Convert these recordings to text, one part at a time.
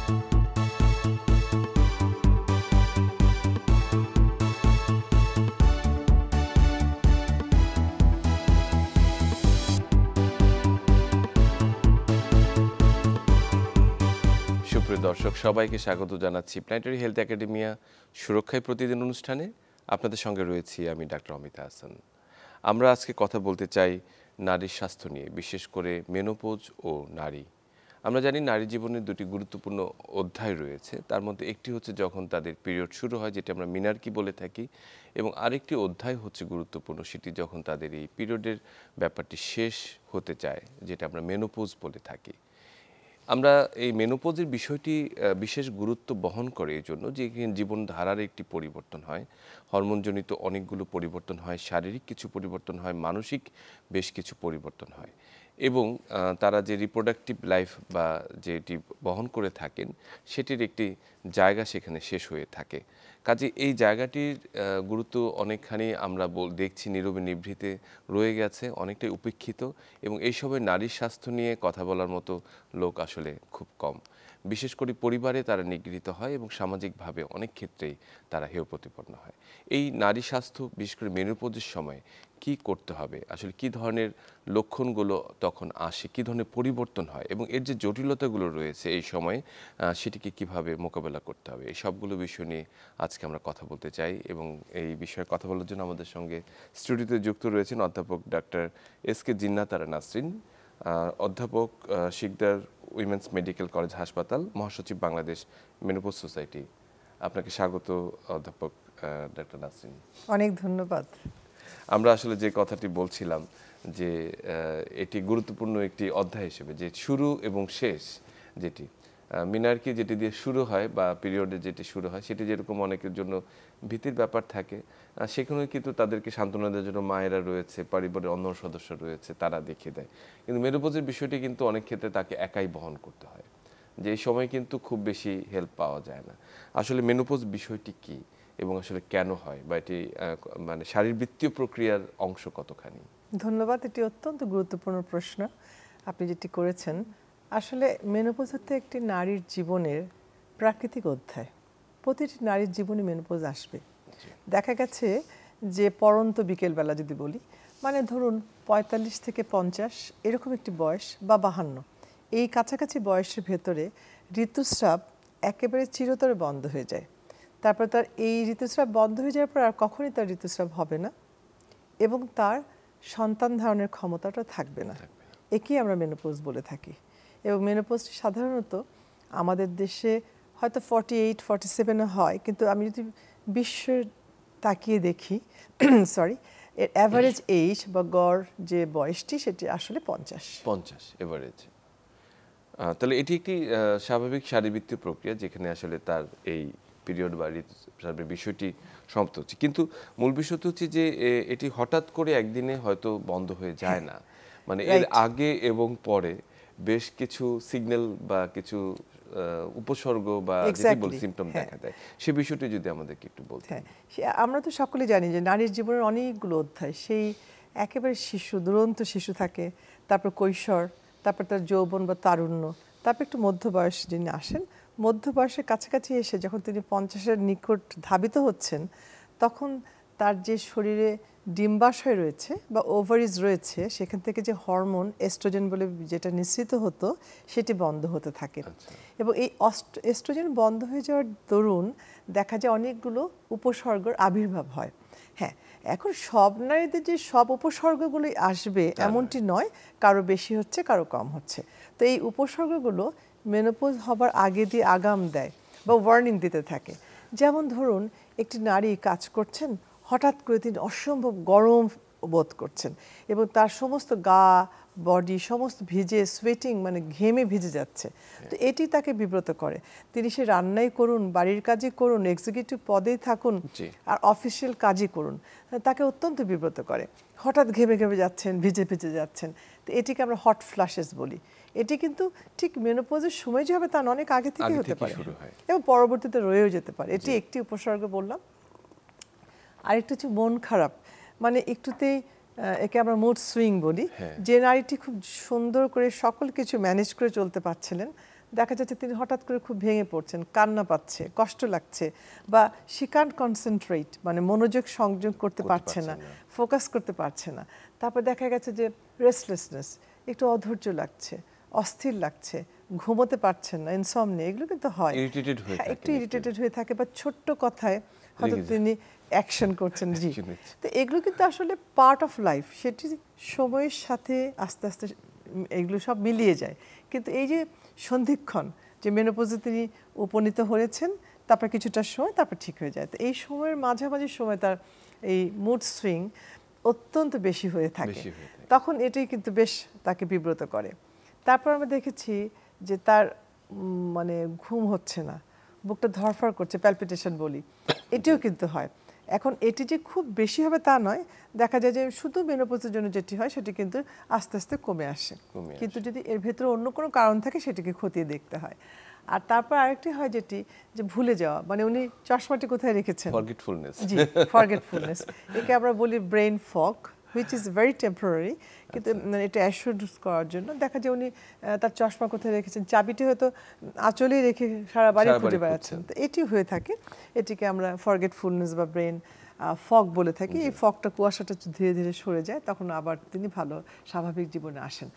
সুপ্রিয় দর্শক সবাইকে স্বাগত জানাচ্ছি প্ল্যানেটারি হেলথ একাডেমিয়া সুরক্ষায় প্রতিদিন অনুষ্ঠানে। আপনাদের সঙ্গে রয়েছি আমি ডাক্তার অমিতা হাসান। আমরা আজকে কথা বলতে চাই নারীর স্বাস্থ্য নিয়ে, বিশেষ করে মেনোপজ ও নারী। আমরা জানি নারী জীবনের দুটি গুরুত্বপূর্ণ অধ্যায় রয়েছে, তার মধ্যে একটি হচ্ছে যখন তাদের পিরিয়ড শুরু হয়, যেটা আমরা মিনারকি বলে থাকি, এবং আরেকটি অধ্যায় হচ্ছে গুরুত্বপূর্ণ, সেটি যখন তাদের এই পিরিয়ডের ব্যাপারটি শেষ হতে চায়, যেটা আমরা মেনোপজ বলে থাকি। আমরা এই মেনোপজের বিষয়টি বিশেষ গুরুত্ব বহন করে এই জন্য যে জীবনধারার একটি পরিবর্তন হয়, হরমোনজনিত অনেকগুলো পরিবর্তন হয়, শারীরিক কিছু পরিবর্তন হয়, মানসিক বেশ কিছু পরিবর্তন হয়, এবং তারা যে রিপ্রোডাক্টিভ লাইফ বা যেটি বহন করে থাকেন সেটির একটি জায়গা সেখানে শেষ হয়ে থাকে। কাজে এই জায়গাটির গুরুত্ব অনেকখানি আমরা দেখছি নীরবে নিভৃতে রয়ে গেছে, অনেকটাই উপেক্ষিত, এবং এই সময় নারীর স্বাস্থ্য নিয়ে কথা বলার মতো লোক আসলে খুব কম। বিশেষ করে পরিবারে তারা নিগৃহীত হয় এবং সামাজিকভাবে অনেক ক্ষেত্রেই তারা হেয় প্রতিপন্ন হয়। এই নারী স্বাস্থ্য বিশেষ করে মেনোপজের সময় কি করতে হবে, আসলে কি ধরনের লক্ষণগুলো তখন আসে, কি ধরনের পরিবর্তন হয়, এবং এর যে জটিলতাগুলো রয়েছে এই সময়ে সেটিকে কিভাবে মোকাবেলা করতে হবে, এই সবগুলো বিষয় নিয়ে আজকে আমরা কথা বলতে চাই। এবং এই বিষয়ে কথা বলার জন্য আমাদের সঙ্গে স্টুডিওতে যুক্ত রয়েছেন অধ্যাপক ডাক্তার এস.কে জিন্নাতারা নাসরিন, অধ্যাপক শিকদার উইমেন্স মেডিকেল কলেজ হাসপাতাল, মহাসচিব বাংলাদেশ মেনোপজ সোসাইটি। আপনাকে স্বাগত অধ্যাপক ডাক্তার নাসরিন। অনেক ধন্যবাদ। আমরা আসলে যে কথাটি বলছিলাম যে এটি গুরুত্বপূর্ণ একটি অধ্যায় হিসেবে, যে শুরু এবং শেষ, যেটি মিনারকি যেটি দিয়ে শুরু হয় বা পিরিয়ডে যেটি শুরু হয় সেটি যেরকম অনেকের জন্য ভীতির ব্যাপার থাকে, সেখানেও কিন্তু তাদেরকে সান্ত্বনা দেওয়ার জন্য মায়েরা রয়েছে, পরিবারের অন্য সদস্য রয়েছে, তারা দেখিয়ে দেয়। কিন্তু মেনোপজের বিষয়টি কিন্তু অনেক ক্ষেত্রে তাকে একাই বহন করতে হয়, যে এই সময় কিন্তু খুব বেশি হেল্প পাওয়া যায় না। আসলে মেনোপজ বিষয়টি কি এবং আসলে কেন হয়, বা এটি মানে শারীরবৃত্তীয় প্রক্রিয়ার অংশ কতখানি? ধন্যবাদ, এটি অত্যন্ত গুরুত্বপূর্ণ প্রশ্ন আপনি যেটি করেছেন। আসলে মেনোপজ হচ্ছে একটি নারীর জীবনের প্রাকৃতিক অধ্যায়। প্রতিটি নারীর জীবনে মেনোপজ আসবে। দেখা গেছে যে পড়ন্ত বিকেলবেলা যদি বলি, মানে ধরুন 45 থেকে 50 এরকম একটি বয়স, বা 52, এই কাছাকাছি বয়সের ভেতরে ঋতুস্রাব একেবারে চিরতরে বন্ধ হয়ে যায়। তারপর তার এই ঋতুস্রাব বন্ধ হয়ে যাওয়ার পর আর কখনই তার ঋতুস্রাব হবে না, এবং তার সন্তান ধারণের ক্ষমতাটা থাকবে না। একেই আমরা মেনোপজ বলে থাকি। এবং মেনোপজটি সাধারণত আমাদের দেশে হয়তো 48-47 হয়, কিন্তু আমি যদি বিশ্ব তাকিয়ে দেখি এর অ্যাভারেজ এজ বা গড় যে বয়সটি সেটি আসলে 50 এভারেজ। তাহলে এটি একটি স্বাভাবিক শারীরবৃত্তীয় প্রক্রিয়া, যেখানে আসলে তার এই পিরিয়ড বা ঋতুস্রাবের বিষয়টি সমাপ্ত হচ্ছে। কিন্তু মূল বিষয়টি হচ্ছে যে এটি হঠাৎ করে একদিনে হয়তো বন্ধ হয়ে যায় না, মানে এর আগে এবং পরে বেশ কিছু সিগন্যাল বা কিছু উপসর্গ বা যেটি বল সিম্পটম দেখা দেয়, সে বিষয়টি যদি আমাদেরকে একটু বলতেন। আমরা তো সকলে জানি যে নারীর জীবনের অনেকগুলো অধ্যায়, সেই একেবারে শিশু, দুরন্ত শিশু থাকে, তারপর কৈশোর, তারপর তার যৌবন বা তারুণ্য, তারপর একটু মধ্যবয়স যিনি আসেন, মধ্যবয়সের কাছাকাছি এসে যখন তিনি 50-এর নিকট ধাবিত হচ্ছেন, তখন তার যে শরীরে ডিম্বাশয় রয়েছে বা ওভারিজ রয়েছে, সেখান থেকে যে হরমোন এস্ট্রোজেন বলে যেটা নিঃসৃত হতো সেটি বন্ধ হতে থাকে। এবং এই এস্ট্রোজেন বন্ধ হয়ে যাওয়ার দরুন দেখা যায় অনেকগুলো উপসর্গের আবির্ভাব হয়। হ্যাঁ, এখন সব নারীদের যে সব উপসর্গগুলোই আসবে এমনটি নয়, কারো বেশি হচ্ছে, কারো কম হচ্ছে। তো এই উপসর্গগুলো মেনোপজ হবার আগে দিয়ে আগাম দেয় বা ওয়ার্নিং দিতে থাকে। যেমন ধরুন, একটি নারী কাজ করছেন, হঠাৎ করে তিনি অসম্ভব গরম বোধ করছেন এবং তার সমস্ত গা, বডি সমস্ত ভিজে, সোয়েটিং, মানে ঘেমে ভিজে যাচ্ছে। তো এটি তাকে বিব্রত করে। তিনি সে রান্নাই করুন, বাড়ির কাজই করুন, এক্সিকিউটিভ পদেই থাকুন আর অফিসিয়াল কাজই করুন, তাকে অত্যন্ত বিব্রত করে। হঠাৎ ঘেমে ঘেমে যাচ্ছেন, ভিজে ভিজে যাচ্ছেন। তো এটিকে আমরা হট ফ্ল্যাশেস বলি। এটি কিন্তু ঠিক মেনোপজের সময় যে হবে তা অনেক আগে থেকে হতে পারে এবং পরবর্তীতে রয়েও যেতে পারে। এটি একটি উপসর্গ বললাম। আরেকটু হচ্ছে মন খারাপ, মানে একটুতেই একে আমরা মুড সুইং বলি। যে নারীটি খুব সুন্দর করে সকল কিছু ম্যানেজ করে চলতে পারছিলেন, দেখা যাচ্ছে তিনি হঠাৎ করে খুব ভেঙে পড়ছেন, কান্না পাচ্ছে, কষ্ট লাগছে, বা শি কান্ট কনসেন্ট্রেট, মানে মনোযোগ সংযোগ করতে পারছে না, ফোকাস করতে পারছে না। তারপর দেখা গেছে যে রেস্টলেসনেস, একটু অধৈর্য লাগছে, অস্থির লাগছে, ঘুমোতে পারছেন না, ইনসমনিয়া, এগুলো কিন্তু হয়। ইরিটেটেড হয়ে থাকে, একটু ইরিটেটেড হয়ে থাকে, বা ছোট্ট কথায় হয়তো তিনি অ্যাকশন করছেন। জি, তো এগুলো কিন্তু আসলে পার্ট অফ লাইফ, সেটি সময়ের সাথে আস্তে আস্তে এগুলো সব মিলিয়ে যায়। কিন্তু এই যে সন্ধিক্ষণ, যে মেনোপজে তিনি উপনীত হয়েছেন, তারপর কিছুটা সময় তারপর ঠিক হয়ে যায়, তো এই সময়ের মাঝামাঝি সময় তার এই মুড সুইং অত্যন্ত বেশি হয়ে থাকে, তখন এটাই কিন্তু বেশ তাকে বিব্রত করে। তারপর আমরা দেখেছি যে তার মানে ঘুম হচ্ছে না, বুকটা ধরফর করছে, প্যালপিটেশন বলি, এটিও কিন্তু হয়। এখন এটি যে খুব বেশি হবে তা নয়, দেখা যায় যে শুধু মেনোপজের জন্য যেটি হয় সেটি কিন্তু আস্তে আস্তে কমে আসে, কিন্তু যদি এর ভেতরে অন্য কোনো কারণ থাকে সেটিকে খতিয়ে দেখতে হয়। আর তারপর আরেকটি হয় যেটি, যে ভুলে যাওয়া, মানে উনি চশমাটি কোথায় রেখেছেন, ফরগেটফুলনেস। জি, ফরগেটফুলনেস, একে আমরা বলি brain fog, which is very temporary, কিন্তু এটা অ্যাসিওর করার জন্য দেখা যায় উনি তার চশমা কোথায় রেখেছেন, চাবিটি হয়তো আঁচলেই রেখে সারা বাড়ি খুঁজে বেড়াচ্ছেন, তো এটি হয়ে থাকে। এটিকে আমরা ফরগেটফুলনেস বা ব্রেন ফগ বলে থাকি। এই ফগটা, কুয়াশাটা ধীরে ধীরে সরে যায়, তখন আবার তিনি ভালো স্বাভাবিক জীবনে আসেন।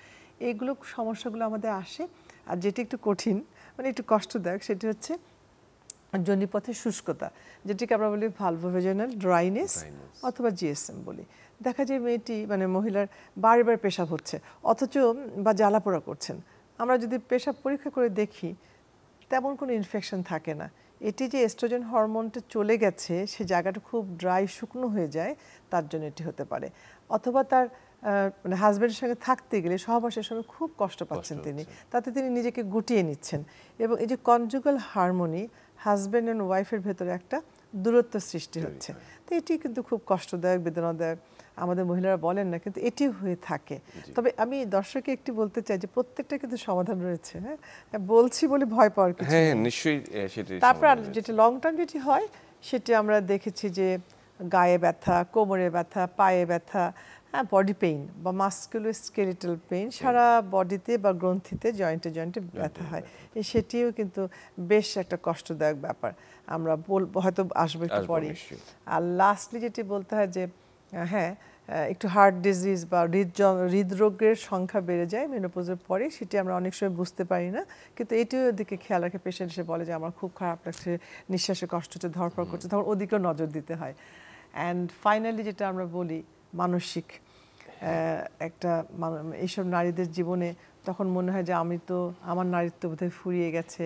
এইগুলো সমস্যাগুলো আমাদের আসে। আর যেটি একটু কঠিন, মানে একটু কষ্টদায়ক, সেটি হচ্ছে যোনিপথের শুষ্কতা, যেটিকে আমরা বলি ভালভোভেজানাল ড্রাইনেস অথবা জিএসএম বলি। দেখা যায় মেয়েটি, মানে মহিলার বারবার পেশাব হচ্ছে, অথচ বা জ্বালাপোড়া করছেন। আমরা যদি পেশাব পরীক্ষা করে দেখি, তেমন কোনো ইনফেকশন থাকে না। এটি যে এস্ট্রোজেন হরমোনটা চলে গেছে, সে জায়গাটা খুব ড্রাই, শুকনো হয়ে যায়, তার জন্য এটি হতে পারে। অথবা তার মানে হাজব্যান্ডের সঙ্গে থাকতে গেলে সহবাসের সময় খুব কষ্ট পাচ্ছেন তিনি, তাতে তিনি নিজেকে গুটিয়ে নিচ্ছেন, এবং এই যে কনজুগাল হারমোনি, হাজব্যান্ড অ্যান্ড ওয়াইফের ভেতরে একটা দূরত্ব সৃষ্টি হচ্ছে, তো এটি কিন্তু খুব কষ্টদায়ক, বেদনাদায়ক, আমাদের মহিলারা বলেন না, কিন্তু এটি হয়ে থাকে। তবে আমি দর্শককে একটি বলতে চাই যে প্রত্যেকটা কিন্তু সমাধান রয়েছে। হ্যাঁ, বলছি বলে ভয় পাওয়ার কিছু নেই। হ্যাঁ, নিশ্চয়ই সেটি। তারপর যেটা লং টার্ম যেটি হয়, সেটি আমরা দেখেছি যে গায়ে ব্যথা, কোমরে ব্যথা, পায়ে ব্যথা, হ্যাঁ, বডি পেইন বা মাস্কুলোস্কেলেটাল পেইন, সারা বডিতে বা গ্রন্থিতে, জয়েন্টে জয়েন্টে ব্যথা হয়, সেটিও কিন্তু বেশ একটা কষ্টদায়ক ব্যাপার। আমরা হয়তো আসবো একটু পরে। আর লাস্টলি যেটি বলতে হয় যে হ্যাঁ, একটু হার্ট ডিজিজ বা হৃদরোগের সংখ্যা বেড়ে যায় মেনোপজের পরে, সেটি আমরা অনেক সময় বুঝতে পারি না, কিন্তু এটিও দিকে খেয়াল রাখে। পেশেন্ট এসে বলে যে আমার খুব খারাপ লাগছে, নিঃশ্বাসে কষ্ট হচ্ছে, ধরফর করছে, তখন ওদিকেও নজর দিতে হয়। অ্যান্ড ফাইনালি যেটা আমরা বলি, মানসিক একটা, এইসব নারীদের জীবনে তখন মনে হয় যে আমি তো, আমার নারীত্ব বোধহয় ফুরিয়ে গেছে,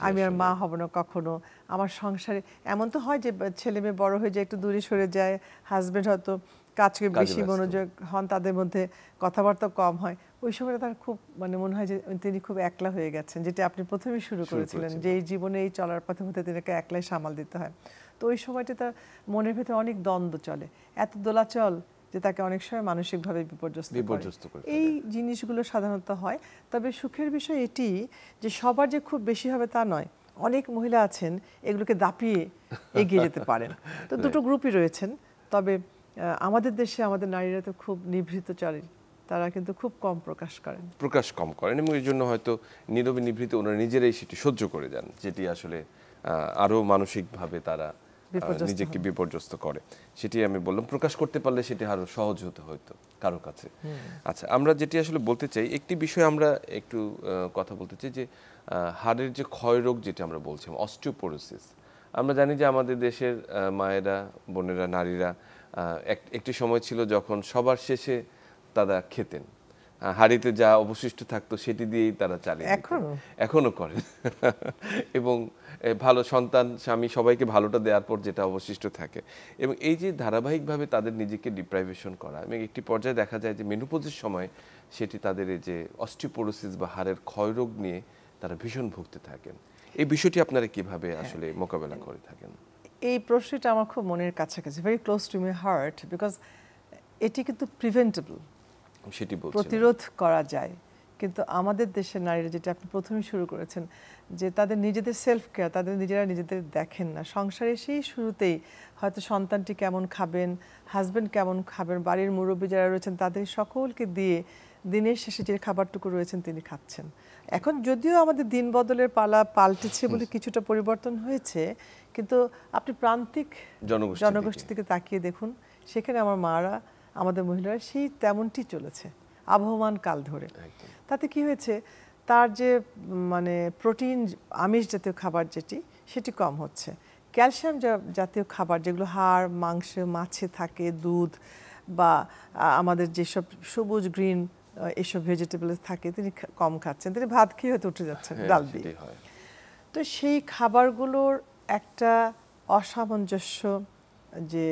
আমি আর মা হব না কখনো, আমার সংসারে এমন তো হয় যে ছেলে মেয়ে বড় হয়ে যায়, একটু দূরে সরে যায়, হাজব্যান্ড হয়তো কাজকে বেশি মনোযোগ হন, তাদের মধ্যে কথাবার্তা কম হয়, ওই সময়টা তার খুব, মানে মনে হয় যে তিনি খুব একলা হয়ে গেছেন, যেটা আপনি প্রথমেই শুরু করেছিলেন, যে এই জীবনে এই চলার পথে মধ্যে তিনাকে একলাই সামাল দিতে হয়। তো ওই সময়টা তার মনের ভেতরে অনেক দ্বন্দ্ব চলে, এত দোলাচল যে তাকে অনেক সময় মানসিকভাবে বিপর্যস্ত করে। এই জিনিসগুলো সাধারণত হয়। তবে সুখের বিষয় এটি যে সবার যে খুব বেশি হবে তা নয়, অনেক মহিলা আছেন এগুলোকে দাপিয়ে এগিয়ে যেতে পারেন। তো দুটো গ্রুপই রয়েছেন। তবে আমাদের দেশে আমাদের নারীরা তো খুব নিভৃত চলে, তারা কিন্তু খুব কম প্রকাশ করেন, এবং এই জন্য হয়তো নীরবে নিভৃত ওনারা নিজেরাই সেটি সহ্য করে যান, যেটি আসলে আরো মানসিকভাবে তারা নিজেকে বিপর্যস্ত করে। সেটি আমি বললাম, প্রকাশ করতে পারলে সেটি আরো সহজ হতে হয়তো কারো কাছে। আচ্ছা, আমরা যেটি আসলে বলতে চাই, একটি বিষয় আমরা একটু কথা বলতে চাই, যে হাড়ের যে ক্ষয় রোগ যেটা আমরা বলছিলাম, অস্টিওপোরোসিস। আমরা জানি যে আমাদের দেশের মায়েরা, বোনেরা, নারীরা একটি সময় ছিল যখন সবার শেষে তারা খেতেন, হাড়িতে যা অবশিষ্ট থাকতো সেটি দিয়েই তারা চালিয়ে এখনো করেন এবং ভালো সন্তান, স্বামী, সবাইকে ভালোটা দেওয়ার পর যেটা অবশিষ্ট থাকে, এবং এই যে ধারাবাহিকভাবে তাদের নিজেকে ডিপ্রাইভেশন করা, এবং একটি পর্যায়ে দেখা যায় যে মেনোপজের সময় সেটি তাদের এই যে অস্টিওপোরোসিস বা হাড়ের ক্ষয়রোগ নিয়ে তারা ভীষণ ভুগতে থাকেন। এই বিষয়টি আপনারা কিভাবে আসলে মোকাবেলা করে থাকেন? এই প্রশ্নটা আমার খুব মনের কাছাকাছি, very close to my heart, because এটি কিন্তু প্রিভেন্টেবল, সেটি প্রতিরোধ করা যায়। কিন্তু আমাদের দেশের নারীরা, যেটা আপনি প্রথমেই শুরু করেছেন, যে তাদের নিজেদের সেলফ কেয়ার, তাদের নিজেরা নিজেদের দেখেন না। সংসারে সেই শুরুতেই হয়তো সন্তানটি কেমন খাবেন, হাজব্যান্ড কেমন খাবেন, বাড়ির মুরব্বী যারা রয়েছেন তাদের সকলকে দিয়ে দিনের শেষে যে খাবারটুকু রয়েছেন তিনি খাচ্ছেন। এখন যদিও আমাদের দিন বদলের পালা পাল্টেছে বলে কিছুটা পরিবর্তন হয়েছে, কিন্তু আপনি প্রান্তিক জনগোষ্ঠী থেকে তাকিয়ে দেখুন, সেখানে আমার মারা, আমাদের মহিলারা সেই তেমনটি চলেছে আবহমান কাল ধরে। তাতে কি হয়েছে, তার যে মানে প্রোটিন আমিষ জাতীয় খাবার সেটি কম হচ্ছে। ক্যালসিয়াম জাতীয় খাবার যেগুলো হাড়, মাংস, মাছে থাকে, দুধ বা আমাদের যেসব সবুজ গ্রিন এসব ভেজিটেবল থাকে তিনি কম খাচ্ছেন, তিনি ভাত খেয়ে হয়তো উঠে যাচ্ছেন ডাল দিয়ে। তো সেই খাবারগুলোর একটা অসামঞ্জস্য যে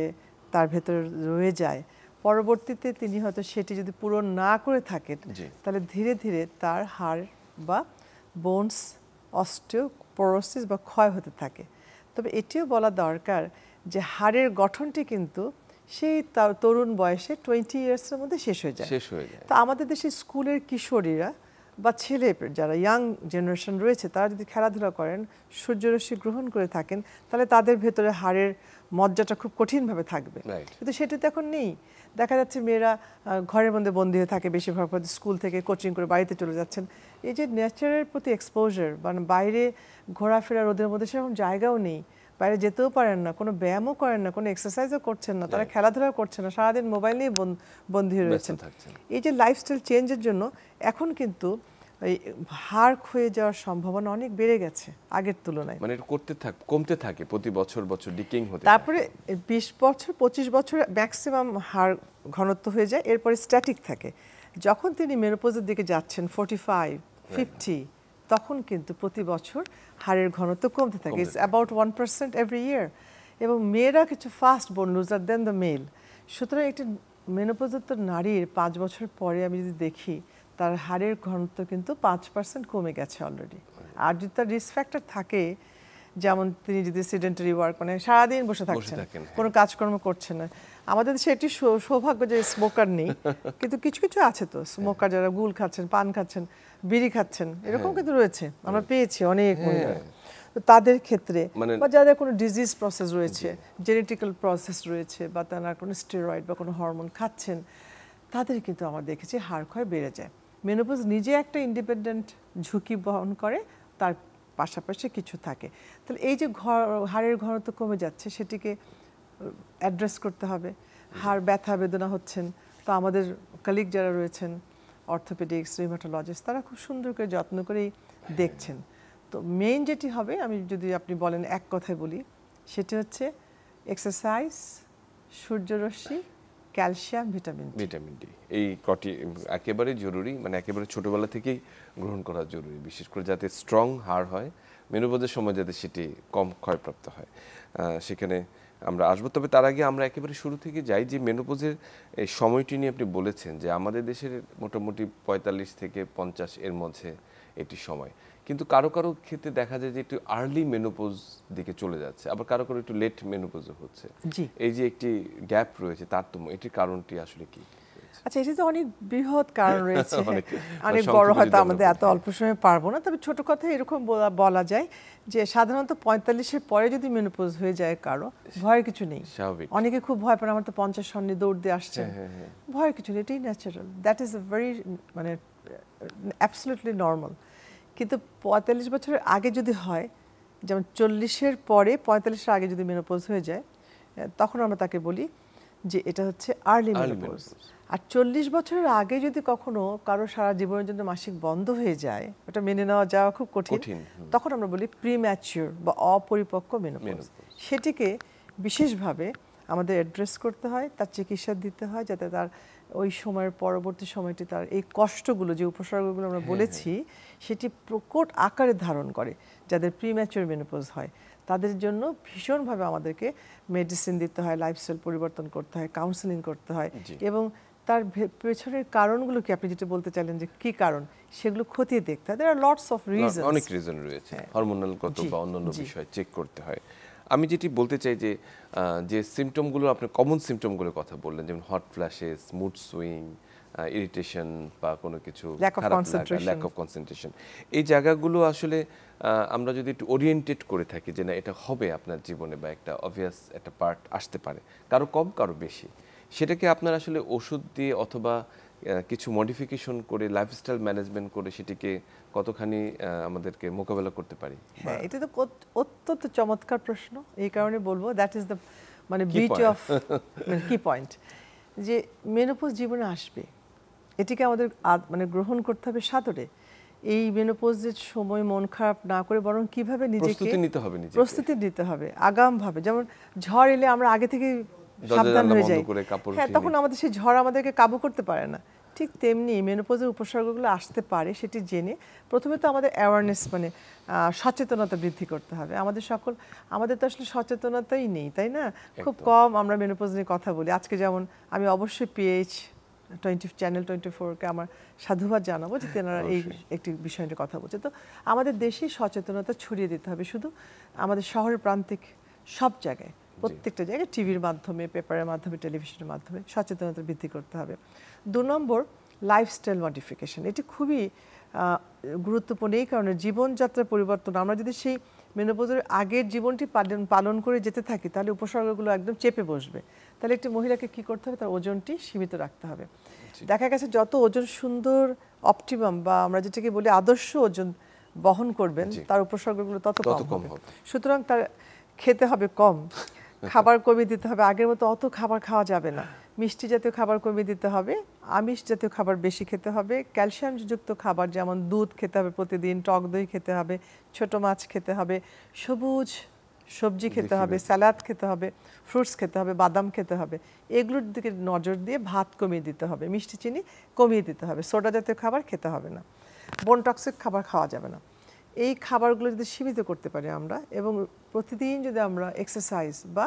তার ভেতরে রয়ে যায়, পরবর্তীতে তিনি হয়তো সেটি যদি পূরণ না করে থাকেন তাহলে ধীরে ধীরে তার হাড় বা বোনস অস্টিওপোরোসিস বা ক্ষয় হতে থাকে। তবে এটিও বলা দরকার যে হাড়ের গঠনটি কিন্তু সেই তরুণ বয়সে 20 ইয়ার্সের মধ্যে শেষ হয়ে যায়। তো আমাদের দেশে স্কুলের কিশোরীরা বা ছেলে যারা ইয়াং জেনারেশন রয়েছে তারা যদি খেলাধুলা করেন, সূর্যরশ্মি গ্রহণ করে থাকেন, তাহলে তাদের ভেতরে হাড়ের মজ্জাটা খুব কঠিনভাবে থাকবে। কিন্তু সেটা তো এখন নেই। দেখা যাচ্ছে মেয়েরা ঘরের মধ্যে বন্দী হয়ে থাকে, বেশিরভাগ স্কুল থেকে কোচিং করে বাড়িতে চলে যাচ্ছেন। এই যে নেচারের প্রতি এক্সপোজার, মানে বাইরে ঘোরাফেরা রোদের মধ্যে সেরকম জায়গাও নেই, বাইরে যেতেও পারেন না, কোনো ব্যায়ামও করেন না, কোনো এক্সারসাইজও করছেন না, তারা খেলাধুলাও করছেন না, সারাদিন মোবাইল নিয়ে বন্দী হয়ে রয়েছেন। এই যে লাইফস্টাইল চেঞ্জের জন্য এখন কিন্তু এই হাড় ক্ষয়ে যাওয়ার সম্ভাবনা অনেক বেড়ে গেছে আগের তুলনায়। মানে কমতে থাকে প্রতি বছর ডিকেইং হতে। তারপরে 20 বছর 25 বছর ম্যাক্সিমাম হাড় ঘনত্ব হয়ে যায়, এরপরে স্ট্যাটিক থাকে। যখন তিনি মেনোপজের দিকে যাচ্ছেন 45, 50, তখন কিন্তু প্রতি বছর হাড়ের ঘনত্ব কমতে থাকে। It's about 1% every year. এবং মেয়েরা কিছু ফাস্ট বোন লুজার দেন দ্য মেল। সুতরাং একটি মেনোপোজোত্ত নারীর 5 বছর পরে আমি যদি দেখি তার হাড়ের ঘনত্ব কিন্তু 5% কমে গেছে অলরেডি। আর যদি তার রিস্ক ফ্যাক্টর থাকে, যেমন তিনি যদি সিডেন্টারি ওয়ার্ক, মানে সারাদিন বসে থাকছেন, কোনো কাজকর্ম করছেন না। আমাদের দেশে এটি সৌভাগ্য যে স্মোকার নেই, কিন্তু কিছু কিছু আছে তো স্মোকার, যারা গুল খাচ্ছেন, পান খাচ্ছেন, বিড়ি খাচ্ছেন, এরকম কিন্তু রয়েছে, আমরা পেয়েছি অনেক মহিলা। তো তাদের ক্ষেত্রে বা যাদের কোনো ডিজিজ প্রসেস রয়েছে, জেনেটিক্যাল প্রসেস রয়েছে, বা তারা কোনো স্টেরয়েড বা কোনো হরমোন খাচ্ছেন, তাদের কিন্তু আমরা দেখেছি হাড় ক্ষয় বেড়ে যায়। মেনোপজ নিজে একটা ইন্ডিপেন্ডেন্ট ঝুঁকি বহন করে, তার পাশাপাশি কিছু থাকে। তাহলে এই যে হাড়ের ঘনত্ব কমে যাচ্ছে, সেটিকে অ্যাড্রেস করতে হবে। হাড় ব্যথা বেদনা হচ্ছেন, তো আমাদের কলিগ যারা রয়েছেন অর্থোপেডিক্স, রিউমাটোলজিস্ট, তারা খুব সুন্দর করে যত্ন করেই দেখছেন। তো মেইন যেটি হবে, আমি যদি আপনি বলেন এক কথায় বলি, সেটি হচ্ছে এক্সারসাইজ, সূর্যরশ্মি, ক্যালসিয়াম, ভিটামিন ডি। এই কটি একেবারে জরুরি, মানে একেবারে ছোটবেলা থেকেই গ্রহণ করা জরুরি, বিশেষ করে যাতে স্ট্রং হাড় হয়, মেনোপজের সময় যাতে সেটি কম ক্ষয়প্রাপ্ত হয়। সেখানে আমরা আসবো। তবে তার আগে আমরা একেবারে শুরু থেকে যাই যে মেনোপজের এই সময়টি নিয়ে আপনি বলেছেন যে আমাদের দেশের মোটামুটি 45 থেকে 50 এর মধ্যে এটি সময়, কিন্তু কারো কারো ক্ষেত্রে দেখা যায় যে একটু আর্লি মেনোপজ দিকে চলে যাচ্ছে, আবার কারো কারো একটু লেট মেনোপজও হচ্ছে। এই যে একটি গ্যাপ রয়েছে, তারতম্য, এটির কারণটি আসলে কি? আচ্ছা, এটি তো অনেক বৃহৎ কারণ রয়েছে, অনেক বড়, হয়তো আমাদের এত অল্প সময়ে পারবো না। তবে ছোট কথা এরকম বলা যায় যে সাধারণত 45-এর পরে যদি মেনোপজ হয়ে যায় কারো, ভয়ের কিছু নেই। অনেকে খুব ভয় পায়, আমার তো 50 সন্নি দৌড় দিয়ে আসছে, ভয়ের কিছু নেই, এটাই ন্যাচারাল, দ্যাট ইজ ভেরি মানে অ্যাবসলিউটলি নর্মাল। কিন্তু 45 বছরের আগে যদি হয়, যেমন 40-এর পরে 45-এর আগে যদি মেনোপজ হয়ে যায়, তখন আমরা তাকে বলি যে এটা হচ্ছে আর্লি মেনোপজ। আর 40 বছরের আগে যদি কখনো কারো সারা জীবনের জন্য মাসিক বন্ধ হয়ে যায়, ওটা মেনে নেওয়া যাওয়া খুব কঠিন, তখন আমরা বলি প্রিম্যাচিউর বা অপরিপক্ক মেনোপজ। সেটিকে বিশেষভাবে আমাদের অ্যাড্রেস করতে হয়, তার চিকিৎসা দিতে হয়, যাতে তার ওই সময়ের পরবর্তী সময়টি তার এই কষ্টগুলো, যে উপসর্গগুলো আমরা বলেছি, সেটি প্রকট আকারে ধারণ করে। যাদের প্রিম্যাচিউর মেনোপজ হয় তাদের জন্য ভীষণভাবে আমাদেরকে মেডিসিন দিতে হয়, লাইফস্টাইল পরিবর্তন করতে হয়, কাউন্সেলিং করতে হয়, এবং তার পেছনের কারণগুলো কি, আপনি যেটা বলতে চাইলেন যে কি কারণ, সেগুলো খতিয়ে দেখতে হয়। দেয়ার আর লটস অফ রিজনস, অনেক রিজন রয়েছে, হরমোনাল গত বা অন্যান্য বিষয় চেক করতে হয়। আমি যেটি বলতে চাই যে সিমটমগুলো, আপনি কমন সিমটমগুলোর কথা বললেন, যেমন hot flashes, mood swing, irritation বা কোনো কিছু ল্যাক অফ কনসেন্ট্রেশন, এই জায়গাগুলো আসলে আমরা যদি একটু ওরিয়েন্টেড করে থাকি যে না এটা হবে আপনার জীবনে, বা একটা অবভিয়াস একটা পার্ট আসতে পারে, কারো কম কারো বেশি, সেটাকে আপনার আসলে ওষুধ দিয়ে অথবা কিছু মডিফিকেশন করে লাইফস্টাইল ম্যানেজমেন্ট করে সেটিকে কতখানি আমাদেরকে মোকাবেলা করতে পারি? হ্যাঁ, এটা তো অত্যন্ত চমৎকার প্রশ্ন। এই কারণে বলবো দ্যাট ইজ দ্য মানে বিউটি অফ মানে কি পয়েন্ট, যে মেনোপজ জীবনে আসবে, এটিকে আমাদের মানে গ্রহণ করতে হবে সাদরে। এই মেনোপজের সময় মন খারাপ না করে বরং কিভাবে নিজেকে প্রস্তুতি নিতে হবে আগামভাবে। যেমন ঝড় এলে আমরা আগে থেকে সাবধান হয়ে যাই, হ্যাঁ, তখন আমাদের সেই ঝড় আমাদেরকে কাবু করতে পারে না। ঠিক তেমনি মেনোপজের উপসর্গগুলো আসতে পারে সেটি জেনে প্রথমে তো আমাদের অ্যাওয়ারনেস মানে সচেতনতা বৃদ্ধি করতে হবে। আমাদের তো আসলে সচেতনতাই নেই, তাই না? খুব কম আমরা মেনোপজ নিয়ে কথা বলি। আজকে যেমন আমি অবশ্যই চ্যানেল 24-কে আমার সাধুবাদ জানাবো যে তেনারা এই একটি বিষয় নিয়ে কথা বলছে। তো আমাদের দেশে সচেতনতা ছড়িয়ে দিতে হবে, শুধু আমাদের শহরের প্রান্তিক সব জায়গায়, প্রত্যেকটা জায়গায় টিভির মাধ্যমে, পেপারের মাধ্যমে, টেলিভিশনের মাধ্যমে সচেতনতা বৃদ্ধি করতে হবে। 2 নম্বর, লাইফস্টাইল মডিফিকেশন। এটি খুবই গুরুত্বপূর্ণ এই কারণে জীবনযাত্রার পরিবর্তন। আমরা যদি সেই মেনোপজের আগের জীবনটি পালন করে যেতে থাকি তাহলে উপসর্গগুলো একদম চেপে বসবে। তাহলে একটি মহিলাকে কি করতে হবে? তার ওজনটি সীমিত রাখতে হবে। দেখা গেছে যত ওজন সুন্দর অপটিমাম বা আমরা যেটাকে বলি আদর্শ ওজন বহন করবেন তার উপসর্গগুলো তত কম হবে। সুতরাং তার খেতে হবে কম, খাবার কমিয়ে দিতে হবে। আগের মতো অত খাবার খাওয়া যাবে না, মিষ্টি জাতীয় খাবার কমিয়ে দিতে হবে, আমিষ জাতীয় খাবার বেশি খেতে হবে, ক্যালসিয়ামযুক্ত খাবার যেমন দুধ খেতে হবে প্রতিদিন, টক দই খেতে হবে, ছোট মাছ খেতে হবে, সবুজ সবজি খেতে হবে, স্যালাড খেতে হবে, ফ্রুটস খেতে হবে, বাদাম খেতে হবে। এগুলোর দিকে নজর দিয়ে ভাত কমিয়ে দিতে হবে, মিষ্টি চিনি কমিয়ে দিতে হবে, সোডা জাতীয় খাবার খেতে হবে না, বোন টক্সিক খাবার খাওয়া যাবে না। এই খাবারগুলো যদি সীমিত করতে পারি আমরা, এবং প্রতিদিন যদি আমরা এক্সারসাইজ বা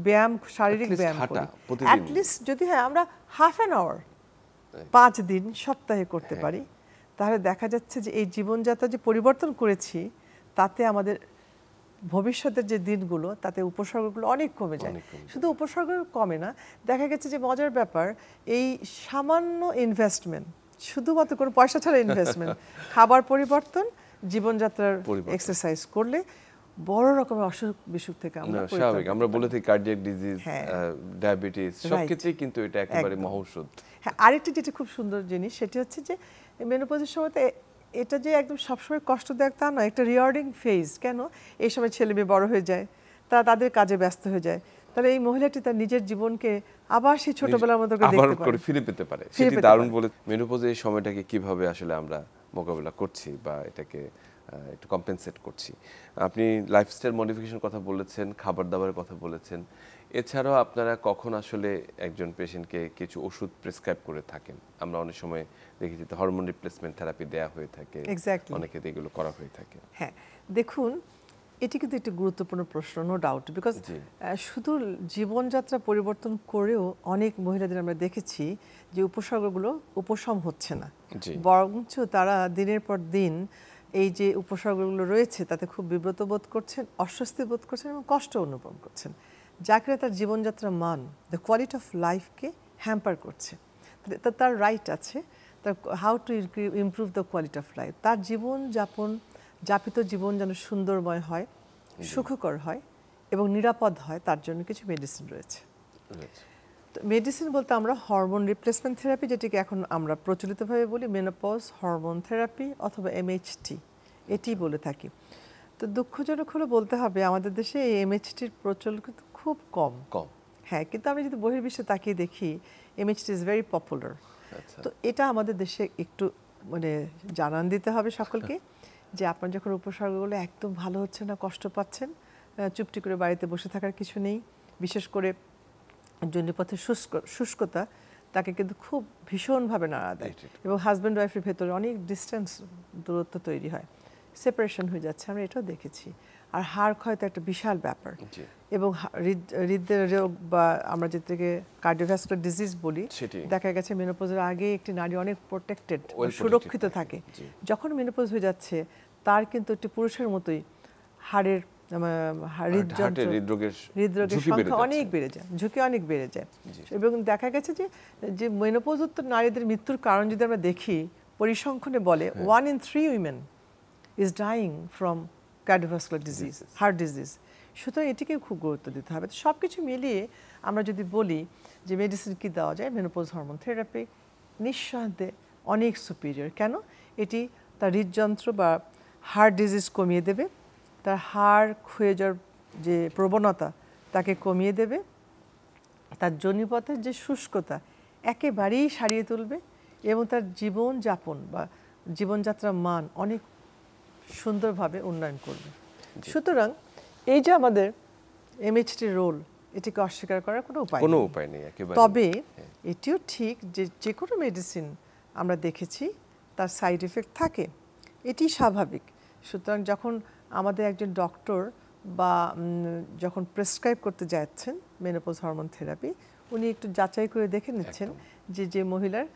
ব্যায়াম, শারীরিক ব্যায়াম করি, অ্যাটলিস্ট যদি আমরা হাফ অ্যান আওয়ার 5 দিন সপ্তাহে করতে পারি, তাহলে দেখা যাচ্ছে যে এই জীবনযাত্রা যে পরিবর্তন করেছি তাতে আমাদের ভবিষ্যতের যে দিনগুলো তাতে উপসর্গগুলো অনেক কমে যায়। শুধু উপসর্গ কমে না, দেখা গেছে যে মজার ব্যাপার, এই সামান্য ইনভেস্টমেন্ট, শুধুমাত্র কোনো পয়সা ছাড়া ইনভেস্টমেন্ট, খাবার পরিবর্তন, জীবনযাত্রার এক্সারসাইজ করলে বড় রকমের অসুখ বিসুখ থেকে আমরা বলে থাকি কার্ডিয়াক ডিজিজ, ডায়াবেটিস, সব ক্ষেত্রেই কিন্তু এটা একেবারে মহৌষধ। হ্যাঁ, আরেকটা যেটা খুব সুন্দর জিনিস সেটা হচ্ছে যে মেনোপজের সময়তে এটা যে একদম সবসময় কষ্টদায়ক তা নয়, একটা রিওয়ার্ডিং ফেজ। কেন? এই সময় ছেলে মেয়ে বড় হয়ে যায়, তারা তাদের কাজে ব্যস্ত হয়ে যায়, তাহলে এই মহিলাটি তার নিজের জীবনকে আবার সেই ছোটবেলার মতো করে দেখতে পারে, ফিরে পেতে পারে। সেটি দারুণ বলে। মেনোপজের এই সময়টাকে কিভাবে আসলে আমরা মোকাবেলা করছি বা এটাকে একটু কম্পেনসেট করছি? আপনি লাইফস্টাইল মডিফিকেশন কথা বলেছেন, খাবার দাবারের কথা বলেছেন, এছাড়াও আপনারা কখন আসলে একজন পেশেন্টকে কিছু ওষুধ প্রেসক্রাইব করে থাকেন? আমরা অনেক সময় দেখেছি তো হরমোন রিপ্লেসমেন্ট থেরাপি দেওয়া হয়ে থাকে, অনেকে এগুলো করা হয়ে থাকে। হ্যাঁ, দেখুন, এটি কিন্তু একটি গুরুত্বপূর্ণ প্রশ্ন, নো ডাউট, বিকজ শুধু জীবনযাত্রা পরিবর্তন করেও অনেক মহিলাদের আমরা দেখেছি যে উপসর্গগুলো উপশম হচ্ছে না, বরঞ্চ তারা দিনের পর দিন এই যে উপসর্গগুলো রয়েছে তাতে খুব বিব্রত বোধ করছেন, অস্বস্তি বোধ করছেন এবং কষ্ট অনুভব করছেন, যা করে তার জীবনযাত্রার মান, দ্য কোয়ালিটি অফ লাইফকে হ্যাম্পার করছে। তার রাইট আছে, তার how to improve the quality of life, তার যাপিত জীবন যেন সুন্দরময় হয়, সুখকর হয় এবং নিরাপদ হয়, তার জন্য কিছু মেডিসিন রয়েছে। মেডিসিন বলতে আমরা হরমোন রিপ্লেসমেন্ট থেরাপি, যেটিকে এখন আমরা প্রচলিতভাবে বলি মেনোপজ হরমোন থেরাপি অথবা MHT, এটি বলে থাকি। তো দুঃখজনক হলো বলতে হবে আমাদের দেশে এই MHTর প্রচলন কিন্তু খুব কম। হ্যাঁ, কিন্তু আমরা যদি বহির্বিশ্বে তাকিয়ে দেখি MHT ইজ ভেরি পপুলার। তো এটা আমাদের দেশে একটু মানে জানান দিতে হবে সকলকে যে আপনার যখন উপসর্গগুলো একদম ভালো হচ্ছে না, কষ্ট পাচ্ছেন, চুপটি করে বাড়িতে বসে থাকার কিছু নেই। বিশেষ করে জনিপথের শুষ্কতা তাকে কিন্তু খুব ভীষণভাবে নাড়া দেয় এবং হাজব্যান্ড ওয়াইফের ভেতরে অনেক ডিস্টেন্স, দূরত্ব তৈরি হয়, সেপারেশন হয়ে যাচ্ছে, আমরা এটাও দেখেছি। আর হাড় ক্ষয় তো একটা বিশাল ব্যাপার, এবং হৃদের রোগ বা আমরা যেটাকে কার্ডিওভাস্কুলার ডিজিজ বলি, দেখা গেছে মেনোপজের আগে একটি নারী অনেক প্রোটেক্টেড, সুরক্ষিত থাকে। যখন মেনোপজ হয়ে যাচ্ছে তার কিন্তু একটি পুরুষের মতোই হাড়ের হৃদরোগের সংখ্যা অনেক বেড়ে যায়, ঝুঁকি অনেক বেড়ে যায়। এবং দেখা গেছে যে মেনোপজোত্তর নারীদের মৃত্যুর কারণ যদি আমরা দেখি, পরিসংখ্যানে বলে 1 in 3 women is dying from cardiovascular disease, heart disease. সুতরাং এটিকে খুব গুরুত্ব দিতে হবে। সব কিছু মিলিয়ে আমরা যদি বলি যে মেডিসিন কি দেওয়া যায়, মেনোপজ হরমোন থেরাপি, নিঃসন্দেহে অনেক সুপিরিয়র। কেন? এটি তার হৃদযন্ত্র বা হার্ট ডিজিজ কমিয়ে দেবে, তার হাড় ক্ষয়ে যাওয়ার যে প্রবণতা তাকে কমিয়ে দেবে, তার যোনিপথের যে শুষ্কতা একেবারেই সারিয়ে তুলবে এবং তার জীবনযাপন বা জীবনযাত্রার মান অনেক সুন্দরভাবে উন্নয়ন করবে। সুতরাং এই যে আমাদের এমএইচটি রোল, এটিকে অস্বীকার করার কোনো উপায় নেই একেবারে। তবে এটিও ঠিক যে যে কোনো মেডিসিন আমরা দেখেছি তার সাইড এফেক্ট থাকে, এটি স্বাভাবিক। সুতরাং যখন আমাদের একজন ডক্টর বা যখন প্রেসক্রাইব করতে যাচ্ছেন মেনোপজ হরমোন থেরাপি, উনি একটু যাচাই করে দেখে নিচ্ছেন যে মহিলার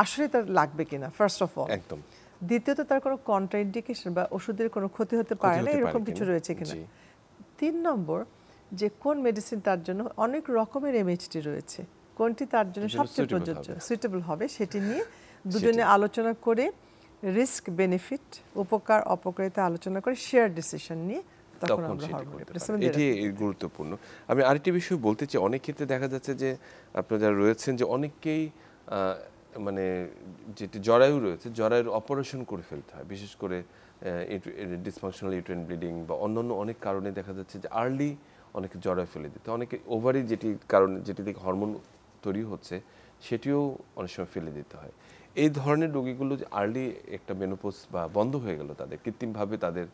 আসলে তার লাগবে কিনা, ফার্স্ট অফ অল। একদম। দ্বিতীয়ত তার কোনো কন্ট্রাইন্ডিকেশন বা ওষুধের কোনো ক্ষতি হতে পারে না এরকম কিছু রয়েছে কিনা। 3 নম্বর, যে কোন মেডিসিন তার জন্য, অনেক রকমের এমএইচটি রয়েছে, কোনটি তার জন্য সবচেয়ে প্রযোজ্য সুইটেবল হবে সেটি নিয়ে দুজনে আলোচনা করে রিস্ক বেনিফিট উপকার অপকারিতা আলোচনা করে শেয়ার ডিসিশন নিয়ে তখন আমরা হরমোন রিপ্লেসমেন্ট এটি গুরুত্বপূর্ণ। আমি আরেকটি বিষয় বলতে চাই, অনেক ক্ষেত্রে দেখা যাচ্ছে যে আপনারা যারা রয়েছেন যে অনেককেই মানে যেটি জরায়ু রয়েছে, জরায়ুর অপারেশন করে ফেলতে হয়, বিশেষ করে ডিসফাংশনাল ইউটেরাইন ব্লিডিং বা অন্যান্য অনেক কারণে দেখা যাচ্ছে যে আর্লি অনেকে জরায়ু ফেলে দিতে, অনেকে ওভারি যেটি কারণে যেটি থেকে হরমোন তৈরি হচ্ছে সেটিও অনেক সময় ফেলে দিতে হয়। এই ধরনের রোগীগুলো যে আর্লি একটা মেনোপজ বা বন্ধ হয়ে গেল, তাদের কৃত্রিমভাবে তাদের